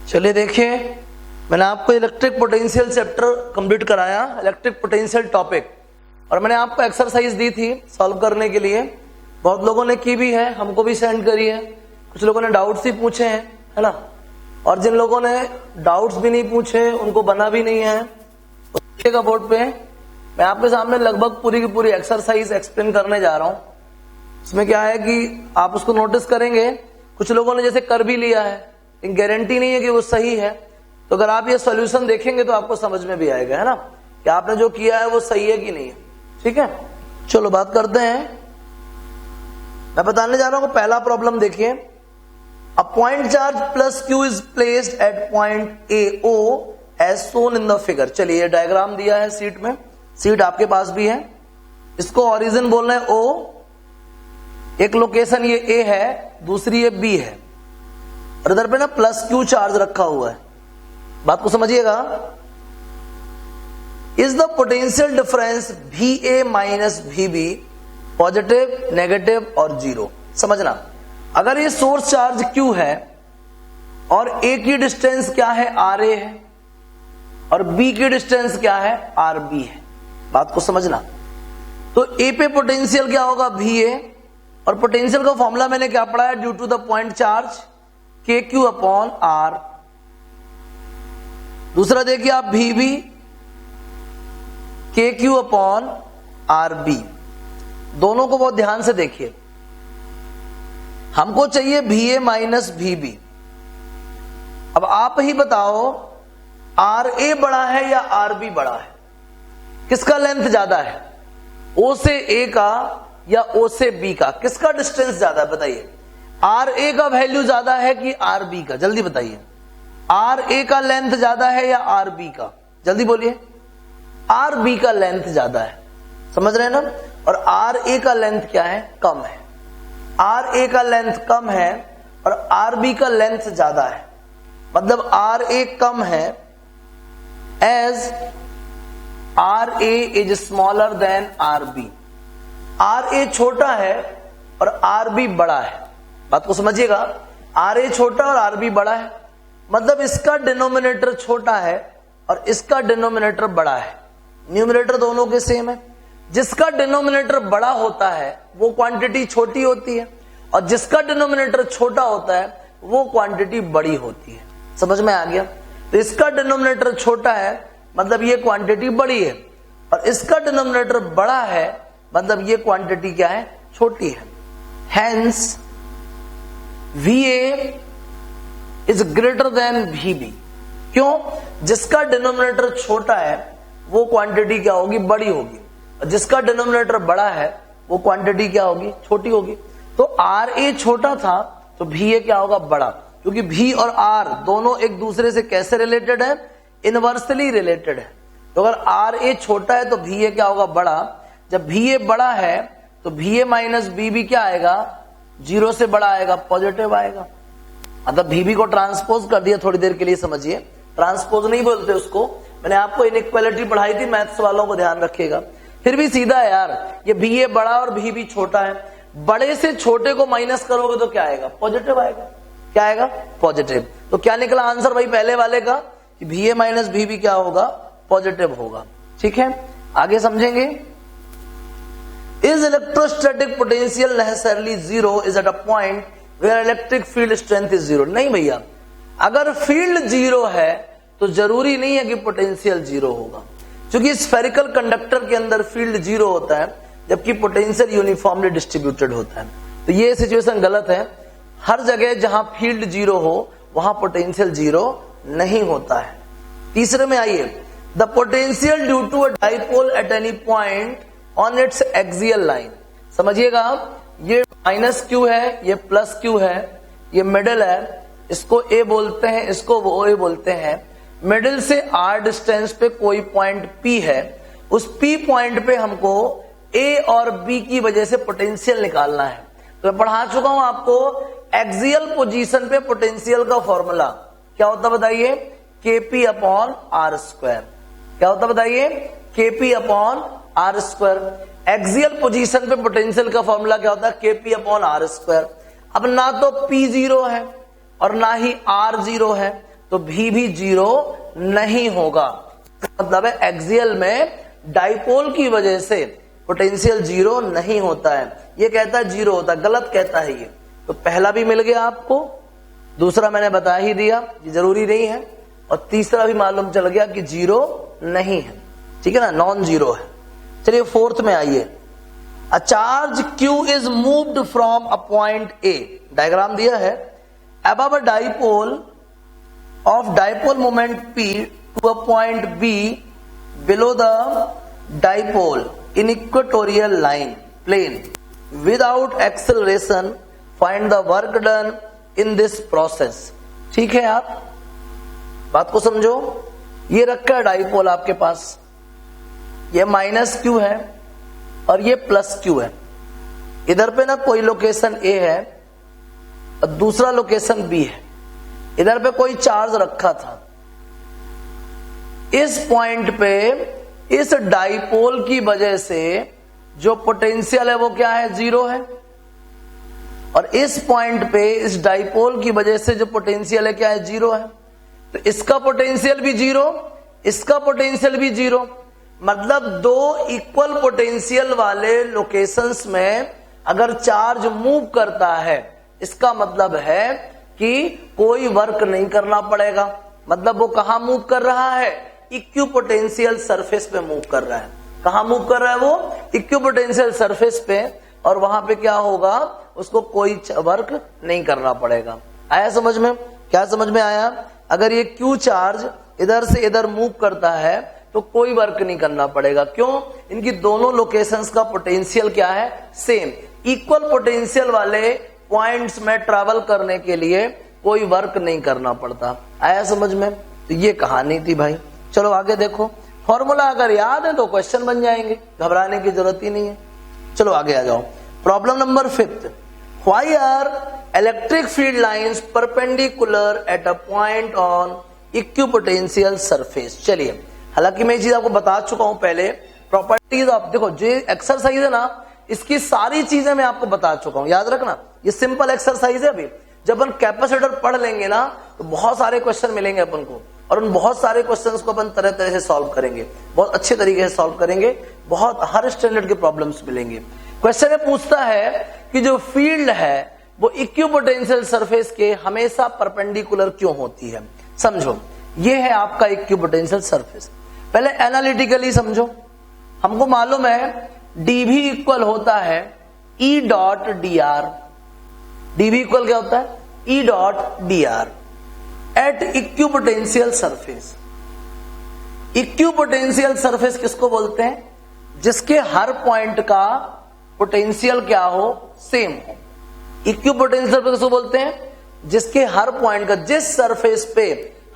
चलिए देखिए, मैंने आपको इलेक्ट्रिक पोटेंशियल चैप्टर कंप्लीट कराया, इलेक्ट्रिक पोटेंशियल टॉपिक, और मैंने आपको एक्सरसाइज दी थी सॉल्व करने के लिए। बहुत लोगों ने की भी है, हमको भी सेंड करी है, कुछ लोगों ने डाउट्स ही पूछे हैं, है ना। और जिन लोगों ने डाउट्स भी नहीं पूछे उनको बना भी नहीं है, तो देखिएगा बोर्ड पे मैं आपके सामने लगभग पूरी की पूरी एक्सरसाइज एक्सप्लेन करने जा रहा हूं। इसमें क्या है कि आप उसको नोटिस करेंगे, कुछ लोगों ने जैसे कर भी लिया है, लेकिन गारंटी नहीं है कि वो सही है। तो अगर आप ये सॉल्यूशन देखेंगे तो आपको समझ में भी आएगा, है ना, कि आपने जो किया है वो सही है कि नहीं है। ठीक है, चलो बात करते हैं। मैं बताने जा रहा हूं, पहला प्रॉब्लम देखिए। A point charge plus q is placed at point A O as shown in the figure. चलिए ये डायग्राम दिया है सीट में, सीट आपके पास भी है। इसको ओरिजिन बोलना है ओ, एक लोकेशन ये ए है, दूसरी ये बी है, और इधर पे ना प्लस क्यू चार्ज रखा हुआ है। बात को समझिएगा। Is the potential difference V A minus V B positive, negative और जीरो। समझना, अगर ये सोर्स चार्ज क्यू है और ए की डिस्टेंस क्या है, आर ए है, और बी की डिस्टेंस क्या है, आर बी है। बात को समझना। तो ए पे पोटेंशियल क्या होगा, वी ए, और पोटेंशियल का फॉर्मूला मैंने क्या पढ़ा है, due to the point charge के क्यू अपॉन आर। दूसरा देखिए आप, वी बी के क्यू अपॉन आर बी। दोनों को बहुत ध्यान से देखिए। हमको चाहिए V A minus V B. अब आप ही बताओ, आर ए बड़ा है या आर बी बड़ा है, किसका लेंथ ज्यादा है, ओ से ए का या ओ से बी का, किसका डिस्टेंस ज्यादा है बताइए। आर ए का वैल्यू ज्यादा है कि आर बी का, जल्दी बताइए। आर ए का लेंथ ज्यादा है या आर बी का, जल्दी बोलिए। आर बी का लेंथ ज्यादा है, समझ रहे हैं ना। और आर ए का लेंथ क्या है, कम है। आर ए का लेंथ कम है और आर बी का लेंथ ज्यादा है, मतलब आर ए कम है as R A is smaller than R B. R A छोटा है और आर बी बड़ा है। बात को समझिएगा, आर ए छोटा और आर बी बड़ा है, मतलब इसका डिनोमिनेटर छोटा है और इसका डिनोमिनेटर बड़ा है। न्यूमरेटर दोनों के सेम है। जिसका डिनोमिनेटर बड़ा होता है वो क्वांटिटी छोटी होती है, और जिसका डिनोमिनेटर छोटा होता है वो क्वांटिटी बड़ी होती है। समझ में आ गया। तो इसका डिनोमिनेटर छोटा है मतलब ये क्वांटिटी बड़ी है, और इसका डिनोमिनेटर बड़ा है मतलब ये क्वांटिटी क्या है, छोटी है। Hence V A is greater than V B. क्यों? जिसका डिनोमिनेटर छोटा है वो क्वांटिटी क्या होगी, बड़ी होगी, और जिसका डिनोमिनेटर बड़ा है वो क्वांटिटी क्या होगी, छोटी होगी। तो आर ए छोटा था तो वी ए क्या होगा, बड़ा, क्योंकि वी और आर दोनों एक दूसरे से कैसे रिलेटेड है, इनवर्सली रिलेटेड है। तो अगर आर ए छोटा है तो वी ए क्या होगा, बड़ा। जब वी ए बड़ा है तो V A minus B B क्या आएगा, जीरो से बड़ा आएगा, पॉजिटिव आएगा। मतलब वी बी को ट्रांसपोज कर दिया, थोड़ी देर के लिए समझिए, ट्रांसपोज नहीं बोलते उसको। मैंने आपको इनइक्वालिटी पढ़ाई थी, मैथ्स वालों को ध्यान रखिएगा। फिर भी सीधा है यार, ये वी ए बड़ा और वी बी छोटा है, बड़े से छोटे को माइनस करोगे तो क्या आएगा, पॉजिटिव आएगा। क्या आएगा, पॉजिटिव। तो क्या निकला आंसर भाई पहले वाले का, कि V A minus V B क्या होगा, पॉजिटिव होगा। ठीक है, आगे समझेंगे। Is electrostatic potential necessarily zero is at a point where electric field strength is zero. नहीं भैया, अगर फील्ड जीरो है तो जरूरी नहीं है कि पोटेंशियल जीरो होगा, क्योंकि स्फेरिकल कंडक्टर के अंदर फील्ड जीरो होता है जबकि पोटेंशियल यूनिफॉर्मली डिस्ट्रीब्यूटेड होता है। तो ये सिचुएशन गलत है। हर जगह जहां फील्ड जीरो हो वहां पोटेंशियल जीरो नहीं होता है। तीसरे में आइए, the potential due to a dipole at any point on its axial line. समझिएगा आप, ये माइनस क्यू है, ये प्लस क्यू है, ये मिडिल है, इसको ए बोलते हैं, इसको वो ए बोलते हैं। मिडिल से आर डिस्टेंस पे कोई पॉइंट पी है, उस पी पॉइंट पे हमको ए और बी की वजह से पोटेंशियल निकालना है। तो मैं पढ़ा चुका हूं आपको एक्सियल पोजीशन पे पोटेंशियल का फॉर्मूला क्या होता बताइए, केपी अपॉन आर स्क्वायर। क्या होता बताइए, KP upon R square. Axial position पे पोटेंशियल का फॉर्मूला क्या होता है, केपी अपॉन आर स्क्वायर। अब ना तो पी जीरो है और ना ही आर जीरो है, तो भी 0 नहीं होगा। मतलब है एक्सियल में डाइपोल की वजह से पोटेंशियल 0 नहीं होता है। ये कहता है 0 होता है, गलत कहता है ये। तो पहला भी मिल गया आपको, दूसरा मैंने बता ही दिया, ये जरूरी नहीं है, और तीसरा भी मालूम चल गया कि 0 नहीं है, ठीक है ना, नॉन जीरो है। चलिए फोर्थ में आइए। A charge Q is moved from a point A, diagram दिया है, above a dipole of dipole moment P to a point B below the dipole in equatorial line plane without acceleration, find the work done in this process। ठीक है, आप बात को समझो। ये रखा है डाइपोल आपके पास, ये -Q है और ये +Q है। इधर पे ना कोई लोकेशन A है और दूसरा लोकेशन B है। इधर पे कोई चार्ज रखा था, इस पॉइंट पे इस डाइपोल की वजह से जो पोटेंशियल है वो क्या है, 0 है, और इस पॉइंट पे इस डाइपोल की वजह से जो पोटेंशियल है क्या है, 0 है। तो इसका पोटेंशियल भी 0, इसका पोटेंशियल भी 0। मतलब दो इक्वल पोटेंशियल वाले लोकेशंस में अगर चार्ज मूव करता है, इसका मतलब है कि कोई वर्क नहीं करना पड़ेगा। मतलब वो कहां मूव कर रहा है, इक्विपोटेंशियल सरफेस पे मूव कर रहा है। कहां मूव कर रहा है वो, इक्विपोटेंशियल सरफेस पे, और वहां पे क्या होगा, उसको कोई वर्क नहीं करना पड़ेगा। आया समझ में? क्या समझ में आया? अगर ये Q चार्ज इधर से इधर मूव करता है तो कोई वर्क नहीं करना पड़ेगा। क्यों? इनकी दोनों लोकेशंस का पोटेंशियल क्या है, सेम। इक्वल पोटेंशियल वाले पॉइंट्स में ट्रैवल करने के लिए कोई वर्क नहीं करना पड़ता। आया समझ में? तो ये कहानी थी भाई। चलो आगे देखो, फॉर्मूला अगर याद है तो क्वेश्चन बन जाएंगे, घबराने की जरूरत ही नहीं है। चलो आगे आ जाओ। Problem number 5, why are electric field lines perpendicular at a point on equipotential surface. चलिए, हालांकि मैं ये चीज आपको बता चुका हूं पहले, प्रॉपर्टीज ऑफ, देखो जो एक्सरसाइज है ना, इसकी सारी चीजें मैं आपको बता चुका हूं, याद रखना। ये सिंपल एक्सरसाइज है। अभी जब अपन कैपेसिटर पढ़ लेंगे ना तो बहुत सारे क्वेश्चन मिलेंगे अपन को, और उन बहुत सारे क्वेश्चंस को अपन तरह तरह से सॉल्व करेंगे, बहुत अच्छे तरीके से सॉल्व करेंगे, बहुत हर स्टैंडर्ड के प्रॉब्लम्स मिलेंगे। क्वेश्चन में पूछता है कि जो फील्ड है वो इक्विपोटेंशियल सरफेस के हमेशा परपेंडिकुलर क्यों होती है। समझो, ये है आपका इक्विपोटेंशियल सरफेस। पहले एनालिटिकली समझो। हमको मालूम है dV इक्वल होता है E dot dr। dV equal क्या होता है, E dot dr at equipotential surface. Equipotential surface किसको बोलते हैं, जिसके हर पॉइंट का पोटेंशियल क्या हो, सेम हो। इक्विपोटेंशियल सरफेस किसको बोलते हैं, जिसके हर पॉइंट का, जिस सरफेस पे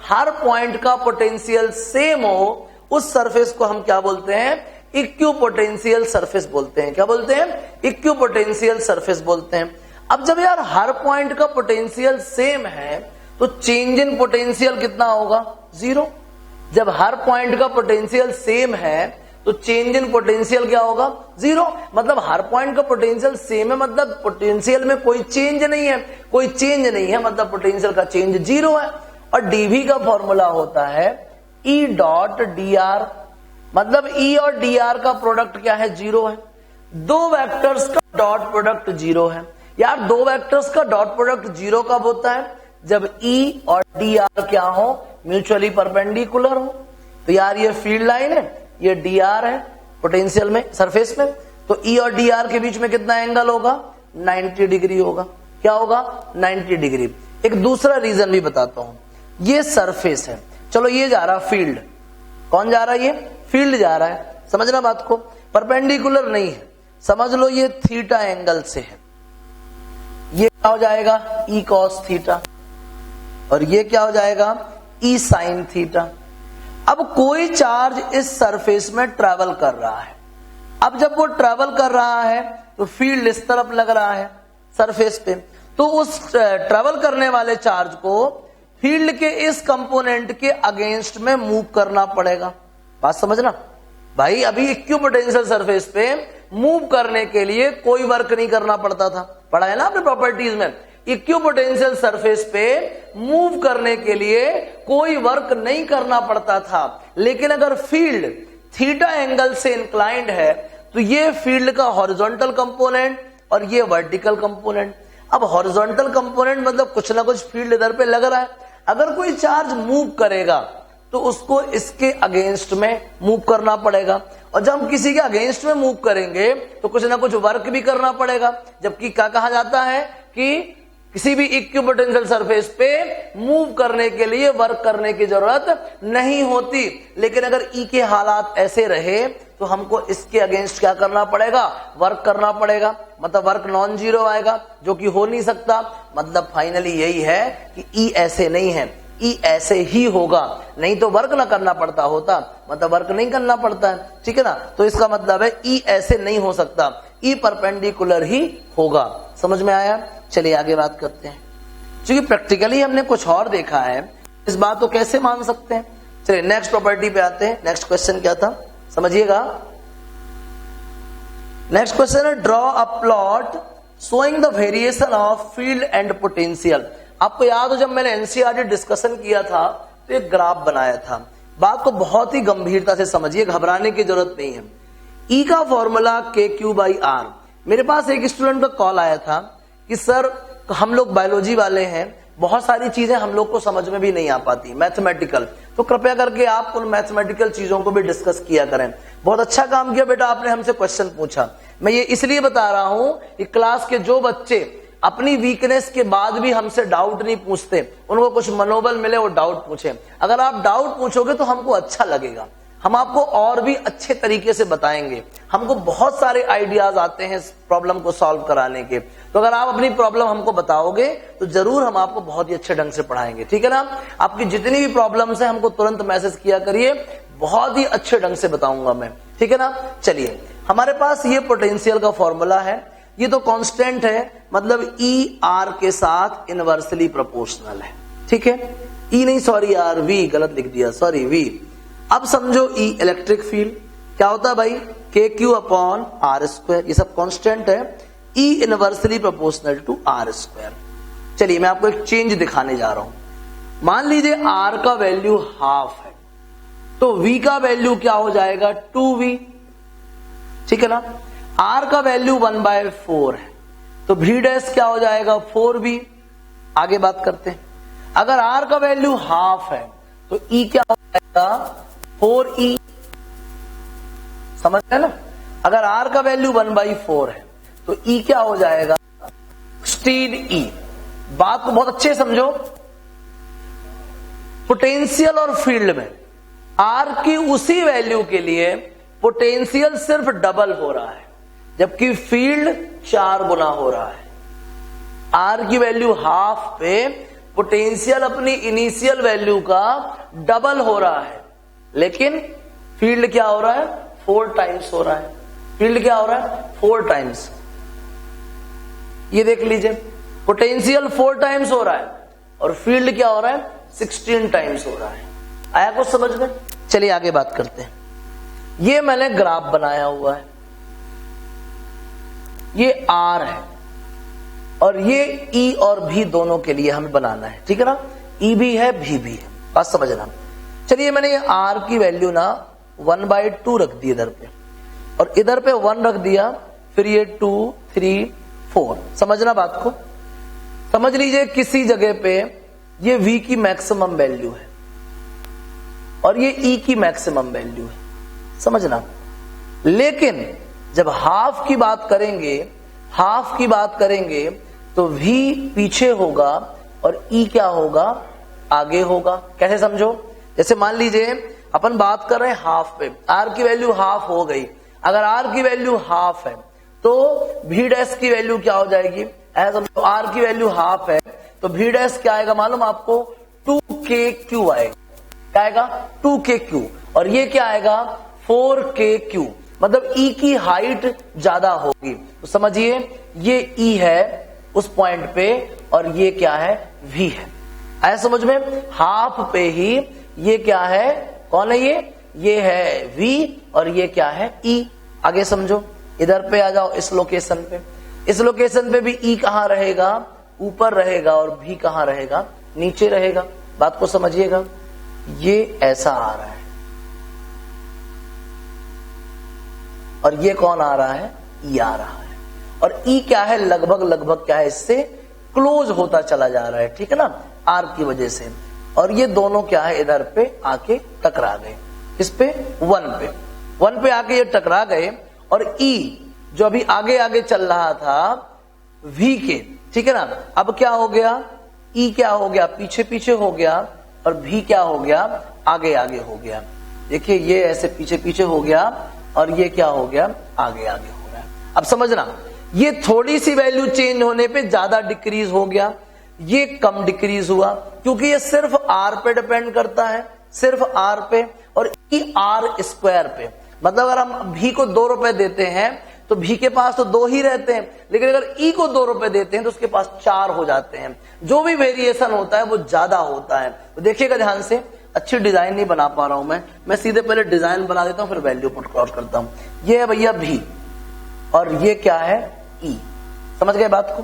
हर पॉइंट का पोटेंशियल सेम हो, उस सरफेस को हम क्या बोलते हैं, इक्विपोटेंशियल सरफेस बोलते हैं। क्या बोलते हैं, इक्विपोटेंशियल सरफेस बोलते हैं। अब जब यार हर पॉइंट का पोटेंशियल सेम है तो चेंज इन पोटेंशियल कितना होगा, 0। जब हर पॉइंट का पोटेंशियल सेम है तो चेंज इन पोटेंशियल क्या होगा, 0। मतलब हर पॉइंट का पोटेंशियल सेम है, मतलब पोटेंशियल में कोई चेंज नहीं है, कोई चेंज नहीं है, मतलब पोटेंशियल का चेंज 0 है। और डीवी का फॉर्मूला होता है E डॉट dr, मतलब E और dr का प्रोडक्ट क्या है, 0 है। दो वेक्टर्स का डॉट प्रोडक्ट 0 है। यार दो वेक्टर्स का डॉट प्रोडक्ट 0 कब होता है, जब E और dr क्या हो, म्यूचुअली परपेंडिकुलर हो। तो यार ये फील्ड लाइन है, ये dr है पोटेंशियल में, सरफेस में, तो E और dr के बीच में कितना एंगल होगा, 90 डिग्री होगा। क्या होगा, 90 डिग्री। एक दूसरा रीजन भी बताता हूं। ये सरफेस है, चलो ये जा रहा फील्ड, कौन जा रहा है, ये फील्ड जा रहा है। समझना बात को, परपेंडिकुलर नहीं है, समझ लो ये थीटा एंगल से है। ये क्या हो जाएगा, E cos थीटा, और ये क्या हो जाएगा, E sin थीटा। अब कोई चार्ज इस सरफेस में ट्रेवल कर रहा है। अब जब वो ट्रेवल कर रहा है तो फील्ड इस तरफ लग रहा है सरफेस पे, तो उस ट्रेवल करने वाले चार्ज को फील्ड के इस कंपोनेंट के अगेंस्ट में मूव करना पड़ेगा। बात समझना भाई, अभी इक्विपोटेंशियल सरफेस पे मूव करने के लिए कोई वर्क नहीं करना पड़ता था, पढ़ा है ना आपने प्रॉपर्टीज में। इक्विपोटेंशियल सरफेस पे मूव करने के लिए कोई वर्क नहीं करना पड़ता था, लेकिन अगर फील्ड थीटा एंगल से इंक्लाइंड है तो ये फील्ड का हॉरिजॉन्टल कंपोनेंट और ये वर्टिकल कंपोनेंट। अब हॉरिजॉन्टल कंपोनेंट मतलब कुछ ना कुछ फील्ड इधर पे लग रहा है। अगर कोई चार्ज मूव करेगा तो उसको इसके अगेंस्ट में मूव करना पड़ेगा, और जब हम किसी के अगेंस्ट में मूव करेंगे तो कुछ ना कुछ वर्क भी करना पड़ेगा। जबकि क्या कहा जाता है कि किसी भी इक्विपोटेंशियल सरफेस पे मूव करने के लिए वर्क करने की जरूरत नहीं होती। लेकिन अगर ई के हालात ऐसे रहे तो हमको इसके अगेंस्ट क्या करना पड़ेगा, वर्क करना पड़ेगा। मतलब वर्क नॉन जीरो आएगा, जो कि हो नहीं सकता। मतलब फाइनली यही है कि ई ऐसे नहीं है, ई ऐसे ही होगा, नहीं तो वर्क ना करना पड़ता होता, मतलब वर्क नहीं करना पड़ता है, ठीक है ना। तो इसका मतलब है ई ऐसे नहीं हो सकता, ई परपेंडिकुलर ही होगा। समझ में आया? चलिए आगे बात करते हैं। क्योंकि प्रैक्टिकली हमने कुछ और देखा है, इस बात को कैसे मान सकते हैं। चलिए नेक्स्ट प्रॉपर्टी पे आते हैं। नेक्स्ट क्वेश्चन क्या था समझिएगा। नेक्स्ट क्वेश्चन है draw a plot showing the variation of field and potential. आपको याद हो जब मैंने एनसीईआरटी डिस्कशन किया था तो एक ग्राफ बनाया था। बात को बहुत ही गंभीरता से समझिए, घबराने की जरूरत नहीं है। ई का फॉर्मूला KQ/R। मेरे पास एक स्टूडेंट का कॉल आया था कि सर हम लोग बायोलॉजी वाले हैं, बहुत सारी चीजें हम लोग को समझ में भी नहीं आ पाती मैथमेटिकल, तो कृपया करके आप उन मैथमेटिकल चीजों को भी डिस्कस किया करें। बहुत अच्छा काम किया बेटा, आपने हमसे क्वेश्चन पूछा। मैं ये इसलिए बता रहा हूं कि क्लास के जो बच्चे अपनी वीकनेस के बाद भी हमसे डाउट नहीं पूछते, उनको कुछ मनोबल मिले वो डाउट पूछे। अगर आप डाउट पूछोगे तो हमको अच्छा लगेगा, हम आपको और भी अच्छे तरीके से बताएंगे। हमको बहुत सारे आइडियाज आते हैं इस प्रॉब्लम को सॉल्व कराने के, तो अगर आप अपनी प्रॉब्लम हमको बताओगे तो जरूर हम आपको बहुत ही अच्छे ढंग से पढ़ाएंगे, ठीक है ना। आपकी जितनी भी प्रॉब्लम्स है हमको तुरंत मैसेज किया करिए, बहुत ही अच्छे ढंग से बताऊंगा मैं, ठीक है ना। चलिए हमारे पास ये पोटेंशियल का फॉर्मूला है, ये तो कांस्टेंट है, मतलब ई आर के साथ इनवर्सली प्रोपोर्शनल है, ठीक है। ई नहीं सॉरी यार, वी गलत लिख दिया, सॉरी वी। अब समझो ई इलेक्ट्रिक फील्ड क्या होता है भाई, KQ/R²। ये सब कांस्टेंट है, ई इनवर्सली प्रोपोर्शनल टू R²। चलिए मैं आपको एक चेंज दिखाने जा रहा हूं। मान लीजिए R का वैल्यू हाफ है तो V का वैल्यू क्या हो जाएगा, 2V, ठीक है ना। R का वैल्यू 1/4 है तो V' क्या हो जाएगा, 4V। आगे बात करते हैं। अगर R का वैल्यू हाफ है तो E क्या हो जाएगा, 4E। समझ गए ना। अगर R का वैल्यू 1/4 है तो E क्या हो जाएगा, 16E। बात को बहुत अच्छे समझो। पोटेंशियल और फील्ड में R की उसी वैल्यू के लिए पोटेंशियल सिर्फ डबल हो रहा है, जबकि फील्ड 4 गुना हो रहा है। R की वैल्यू हाफ पे पोटेंशियल अपनी इनिशियल वैल्यू का डबल हो रहा है, लेकिन फील्ड क्या हो रहा है, 4 टाइम्स हो रहा है। फील्ड क्या हो रहा है, 4 टाइम्स। ये देख लीजिए, पोटेंशियल 4 टाइम्स हो रहा है और फील्ड क्या हो रहा है, 16 टाइम्स हो रहा है। आया कुछ समझ में? चलिए आगे बात करते हैं। ये मैंने ग्राफ बनाया हुआ है, ये R है और ये E और V दोनों के लिए हमें बनाना है, ठीक है ना। E भी है, V भी है, बात समझना। चलिए मैंने ये R की वैल्यू ना 1/2 रख दी इधर पे, और इधर पे 1 रख दिया, फिर ये 2, 3, 4। समझना बात को। समझ लीजिए किसी जगह पे ये V की मैक्सिमम वैल्यू है और ये E की मैक्सिमम वैल्यू है, समझना। लेकिन जब हाफ की बात करेंगे तो V पीछे होगा और E क्या होगा, आगे होगा। कैसे समझो, जैसे मान लीजिए अपन बात कर रहे हैं हाफ पे, R की वैल्यू हाफ हो गई। अगर R की वैल्यू हाफ है तो V' की वैल्यू क्या हो जाएगी, ऐसा समझो। R की वैल्यू हाफ है तो V' क्या आएगा मालूम आपको, 2KQ आएगा। क्या आएगा, 2KQ। और ये क्या आएगा, 4KQ। मतलब E की हाइट ज्यादा होगी, तो समझिए ये E है उस पॉइंट पे और ये क्या है, V है। आया समझ में। हाफ पे ही ये क्या है, कौन है ये है V और ये क्या है, E। आगे समझो, इधर पे आ जाओ, इस लोकेशन पे भी E कहां रहेगा, ऊपर रहेगा और भी कहां रहेगा, नीचे रहेगा। बात को समझिएगा, ये ऐसा आ रहा है और ये कौन आ रहा है, ई आ रहा है। और ई क्या है, लगभग लगभग क्या है, इससे क्लोज होता चला जा रहा है, ठीक है ना, आर की वजह से। और ये दोनों क्या है, इधर पे आके टकरा गए, किस पे, 1 पे आके ये टकरा गए। और ई जो अभी आगे आगे चल रहा था वी के, ठीक है ना, अब क्या हो गया, ई क्या हो गया, पीछे पीछे हो गया, और भी क्या हो गया, आगे आगे हो गया। देखिए ये ऐसे पीछे पीछे हो गया और ये क्या हो गया, आगे आगे हो गया। अब समझना, ये थोड़ी सी वैल्यू चेंज होने पे ज्यादा डिक्रीज हो गया, ये कम डिक्रीज हुआ, क्योंकि ये सिर्फ आर पे डिपेंड करता है, सिर्फ आर पे, और ई आर स्क्वायर पे। मतलब अगर हम भी को 2 रुपए देते हैं तो भी के पास तो 2 ही रहते हैं, लेकिन अगर ई को 2 रुपए देते हैं तो उसके पास 4 हो जाते हैं। जो भी वेरिएशन होता है वो ज्यादा होता है। तो देखिएगा ध्यान से, अच्छी डिजाइन नहीं बना पा रहा हूं मैं सीधे पहले डिजाइन बना देता हूं, फिर वैल्यू पुट आउट करता हूं। ये है भैया भी, और ये क्या है, ई। समझ गए बात को,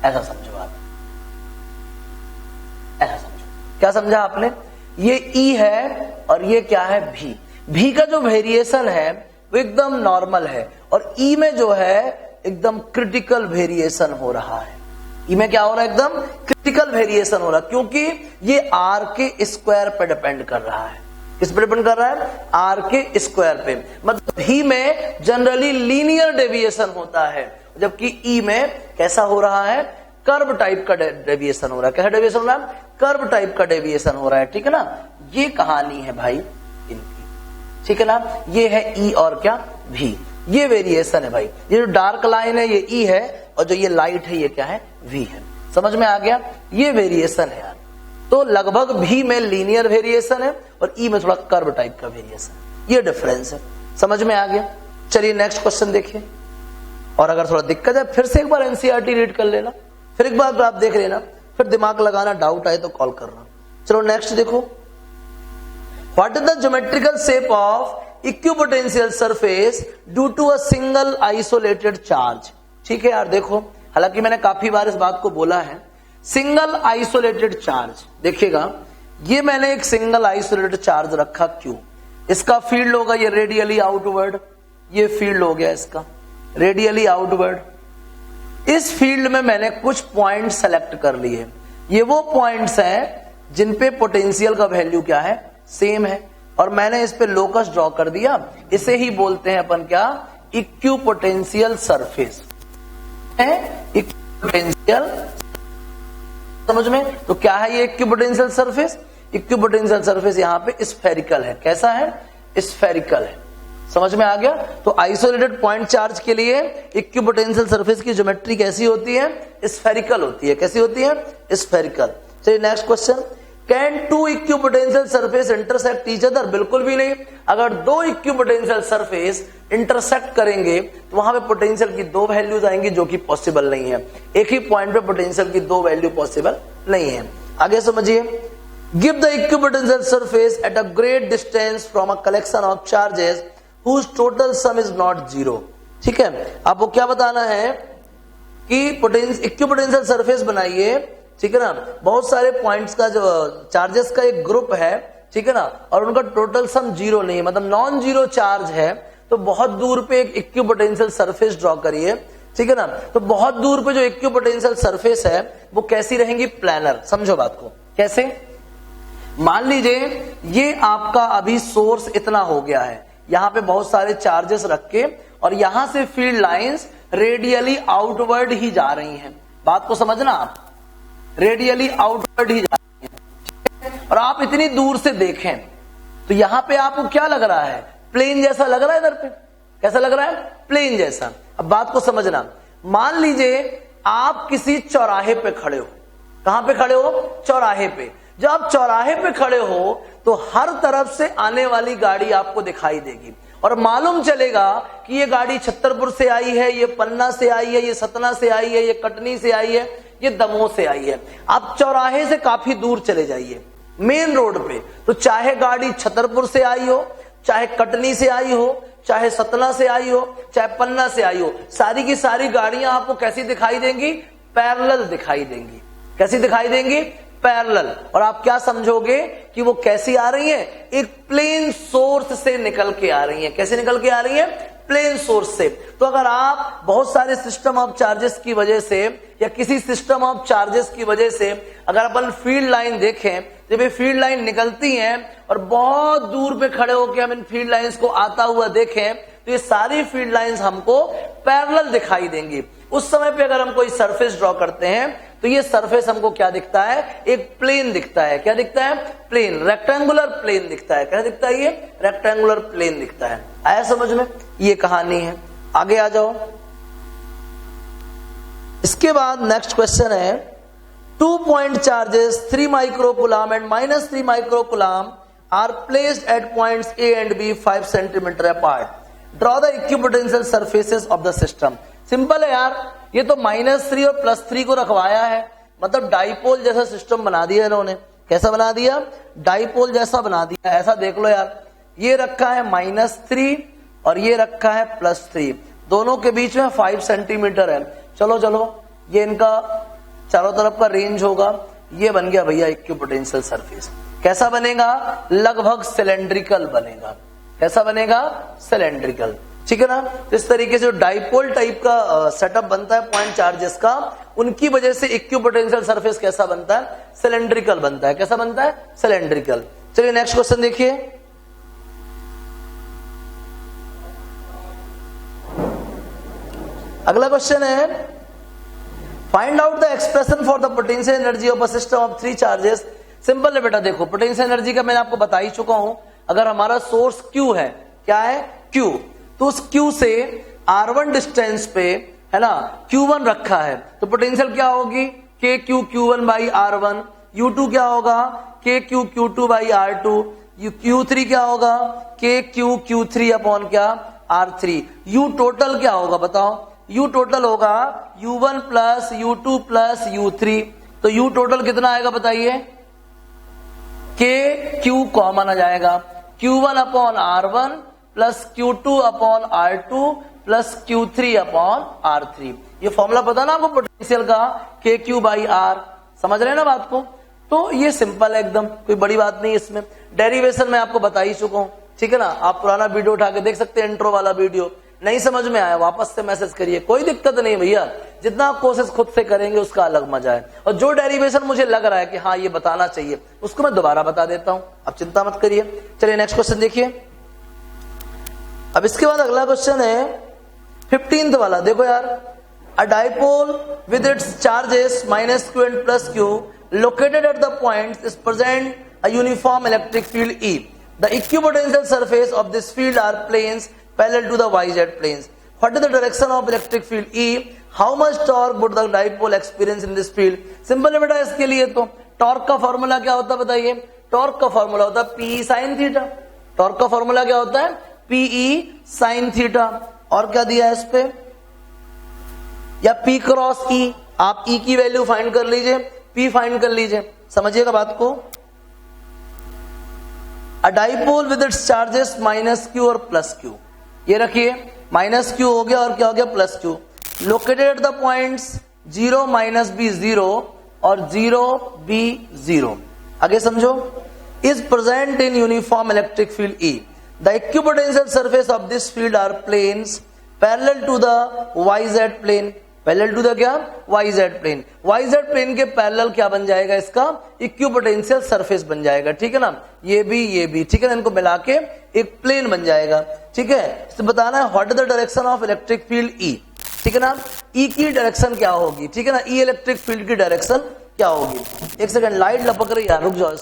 ऐसा समझो आप, ऐसा समझो। क्या समझा आपने, ये ई है और ये क्या है, भी का जो वेरिएशन है वो एकदम नॉर्मल है, और ई में जो है एकदम क्रिटिकल वेरिएशन हो रहा है। ई में क्या हो रहा है, एकदम क्रिटिकल वेरिएशन हो रहा है, क्योंकि ये आर के स्क्वायर पे डिपेंड कर रहा है। किस पे डिपेंड कर रहा है, आर के स्क्वायर पे। मतलब भी में जनरली लीनियर डेविएशन होता है, जबकि ई में कैसा हो रहा है, कर्व टाइप का डेविएशन हो रहा है। कैसा डेविएशन हो रहा है, कर्व टाइप का डेविएशन हो रहा है, ठीक है ना। ये कहानी है भाई इनकी, ठीक है ना। ये है ई और क्या, भी। ये वेरिएशन है भाई, ये जो डार्क लाइन है ये ई है, और जो ये लाइट है ये क्या है, वी है। समझ में आ गया, ये वेरिएशन है यार। तो लगभग भी में लीनियर वेरिएशन है और ई में थोड़ा कर्व टाइप का वेरिएशन, ये डिफरेंस है। समझ में आ गया। चलिए नेक्स्ट क्वेश्चन देखिए, और अगर थोड़ा दिक्कत है फिर से एक बार एनसीईआरटी रीड कर लेना, फिर एक बार आप देख लेना, फिर दिमाग लगाना, डाउट आए तो कॉल करना। चलो नेक्स्ट देखो, what is the geometrical shape of equipotential surface due to a single isolated charge. ठीक है यार, देखो हालांकि मैंने काफी बार इस बात को बोला है, सिंगल आइसोलेटेड चार्ज। देखिएगा, ये मैंने एक सिंगल आइसोलेटेड चार्ज रखा, क्यों, इसका फील्ड होगा ये रेडियली आउटवर्ड, ये फील्ड हो गया इसका रेडियली आउटवर्ड। इस फील्ड में मैंने कुछ पॉइंट सेलेक्ट कर लिए, ये वो पॉइंट्स हैं जिन पे पोटेंशियल का वैल्यू क्या है, सेम है, और मैंने इस पे लोकस ड्रॉ कर दिया। इसे ही बोलते हैं अपन क्या, इक्विपोटेंशियल सरफेस है, इक्विपोटेंशियल। समझ में, तो क्या है ये इक्विपोटेंशियल सरफेस, इक्विपोटेंशियल सरफेस यहाँ पे स्फेरिकल है। कैसा है, स्फेरिकल है। समझ में आ गया। तो आइसोलेटेड पॉइंट चार्ज के लिए इक्विपोटेंशियल सरफेस की ज्योमेट्री कैसी होती है, स्फेरिकल होती है। कैसी होती है, स्फेरिकल। चलिए next question, can two equipotential surface intersect each other. बिल्कुल भी नहीं। अगर दो इक्विपोटेंशियल सरफेस इंटरसेक्ट करेंगे तो वहां पे पोटेंशियल की दो वैल्यूज आएंगी, जो कि पॉसिबल नहीं है। एक ही पॉइंट पे पोटेंशियल की दो वैल्यू पॉसिबल नहीं है। आगे समझिए, give the equipotential surface at a great distance from a collection of charges whose total sum is not zero। ठीक है, आपको क्या बताना है कि इक्विपोटेंशियल सरफेस बनाइए, ठीक है ना, बहुत सारे पॉइंट्स का जो चार्जेस का एक ग्रुप है, ठीक है ना, और उनका टोटल सम जीरो नहीं है, मतलब नॉन जीरो चार्ज है। तो बहुत दूर पे एक इक्विपोटेंशियल सरफेस ड्रॉ करिए, ठीक है ना। तो बहुत दूर पे जो इक्विपोटेंशियल सरफेस है वो कैसी रहेंगी, प्लानर। समझो बात को, कैसे, मान लीजिए ये आपका अभी सोर्स इतना हो गया है, यहां पे बहुत सारे चार्जेस रख के, और यहां से फील्ड लाइंस रेडियली आउटवर्ड ही जा रही हैं। बात को समझना आप, रेडियली आउटवर्ड ही जा रही हैं, और आप इतनी दूर से देखें तो यहां पे आपको क्या लग रहा है, प्लेन जैसा लग रहा है। इधर पे कैसा लग रहा है, प्लेन जैसा। अब बात को समझना, मान लीजिए आप किसी चौराहे पे खड़े हो। कहां पे खड़े हो, चौराहे पे। जब आप चौराहे पे खड़े हो तो हर तरफ से आने वाली गाड़ी आपको दिखाई देगी, और मालूम चलेगा कि ये गाड़ी छतरपुर से आई है, ये पन्ना से आई है, ये सतना से आई है, ये कटनी से आई है, ये दमोह से आई है। आप चौराहे से काफी दूर चले जाइए मेन रोड पे, तो चाहे गाड़ी छतरपुर से आई हो, चाहे कटनी से आई हो, चाहे सतना से आई हो, चाहे पन्ना से आई हो, सारी की सारी गाड़ियां आपको कैसी दिखाई देंगी, पैरेलल दिखाई देंगी। कैसी दिखाई देंगी? पैरेलल। और आप क्या समझोगे कि वो कैसी आ रही है? एक प्लेन सोर्स से निकल के आ रही है। कैसे निकल के आ रही है? प्लेन सोर्स से। तो अगर आप बहुत सारे सिस्टम ऑफ चार्जेस की वजह से या किसी सिस्टम ऑफ चार्जेस की वजह से अगर अपन फील्ड लाइन देखें, जब ये फील्ड लाइन निकलती हैं और बहुत दूर पे खड़े होकर हम इन फील्ड लाइंस को आता हुआ देखें, तो ये सारी फील्ड लाइंस हमको पैरेलल दिखाई देंगी। उस समय पे अगर हम कोई सरफेस ड्रॉ करते हैं तो ये सरफेस हमको क्या दिखता है? एक प्लेन दिखता है। क्या दिखता है? प्लेन, रेक्टेंगुलर प्लेन दिखता है। क्या दिखता है? ये रेक्टेंगुलर प्लेन दिखता है। आया समझ में? ये कहानी है। आगे आ जाओ। इसके बाद नेक्स्ट क्वेश्चन है 2 point charges 3 microcoulomb and -3 microcoulomb are placed at points A and B 5 centimeter apart. Draw the equipotential surfaces of the system. Simple है यार, ये तो -3 और +3 को रखवाया है, मतलब डाइपोल जैसा सिस्टम बना दिया इन्होंने। कैसा बना दिया? डाइपोल जैसा बना दिया। ऐसा देख लो यार, ये रखा है -3 और ये रखा है +3, दोनों के बीच में 5 सेंटीमीटर है। चलो चलो, ये इनका चारों तरफ का रेंज होगा। ये बन गया भैया इक्विपोटेंशियल सरफेस। कैसा बनेगा? लगभग सिलेंड्रिकल बनेगा। कैसा बनेगा? सिलेंड्रिकल। ठीक है ना? इस तरीके से डाइपोल टाइप का सेटअप बनता है पॉइंट चार्जेस का, उनकी वजह से इक्विपोटेंशियल सरफेस कैसा बनता है? सिलेंड्रिकल बनता है। कैसा बनता है? सिलेंड्रिकल। चलिए नेक्स्ट क्वेश्चन देखिए। अगला क्वेश्चन है find out the expression for the potential energy of a system of 3 charges. Simple है बेटा, देखो पोटेंशियल एनर्जी का मैंने आपको बता ही चुका हूं। अगर हमारा सोर्स Q है, क्या है? Q, तो उस Q से R1 डिस्टेंस पे है ना Q1 रखा है, तो पोटेंशियल क्या होगी? KQ Q1 by R1। U2 क्या होगा? KQ Q2 by R2। Q3 क्या होगा? KQ Q3 अपॉन क्या? R3। U टोटल क्या होगा बताओ? U टोटल होगा U1 plus U2 plus U3। तो U टोटल कितना आएगा बताइए? KQ कॉमन आ जाएगा, Q1 upon R1 plus Q2 upon R2 plus Q3 upon R3। ये फॉर्मूला पता ना आपको पोटेंशियल का? KQ by R। समझ रहे हैं ना बात को? तो ये सिंपल है एकदम, कोई बड़ी बात नहीं इसमें। डेरिवेशन मैं आपको बता ही चुका हूं, ठीक है ना? आप पुराना वीडियो उठा के देख सकते हैं, इंट्रो वाला वीडियो। नहीं समझ में आया वापस से मैसेज करिए, कोई दिक्कत नहीं भैया। जितना कोशिश खुद से करेंगे उसका अलग मजा है। और जो डेरिवेशन मुझे लग रहा है कि हाँ ये बताना चाहिए, उसको मैं दोबारा बता देता हूं, अब चिंता मत करिए। चलिए नेक्स्ट क्वेश्चन देखिए। अब इसके बाद अगला क्वेश्चन है 15th वाला। देखो यार, अ dipole with its charges -Q and +Q located at the points is present a uniform electric field E. The equipotential surface of this field are planes parallel to the YZ planes. What is the direction of electric field E? How much torque would the dipole experience in this field? Simple है बेटा, इसके लिए तो torque का formula क्या होता है बताइए? टॉर्क का फॉर्मूला होता है PE sin थीटा। टॉर्क का फॉर्मूला क्या होता है? PE sin theta. और क्या दिया है इस पे? या P क्रॉस E। आप E की वैल्यू फाइंड कर लीजिए, P फाइंड कर लीजिए। समझिएगा बात को। A dipole with its charges -Q और +Q। ये रखिए, -Q हो गया और क्या हो गया? +Q। Located at the points 0 -B 0 और 0 B 0। आगे समझो। Is present in uniform electric field E. The equipotential surface of this field are planes parallel to the YZ plane. Parallel to the क्या? YZ plane. YZ प्लेन के parallel क्या बन जाएगा? इसका equipotential surface बन जाएगा। ठीक है ना? ये भी ठीक है ना? इनको मिला के एक प्लेन बन जाएगा। ठीक है? इसे बताना है what is the direction of electric field E। ठीक है ना? E की डायरेक्शन क्या होगी? ठीक है ना? E इलेक्ट्रिक फील्ड की डायरेक्शन क्या होगी? एक सेकंड, लाइट लपक रही है, रुक जाओ।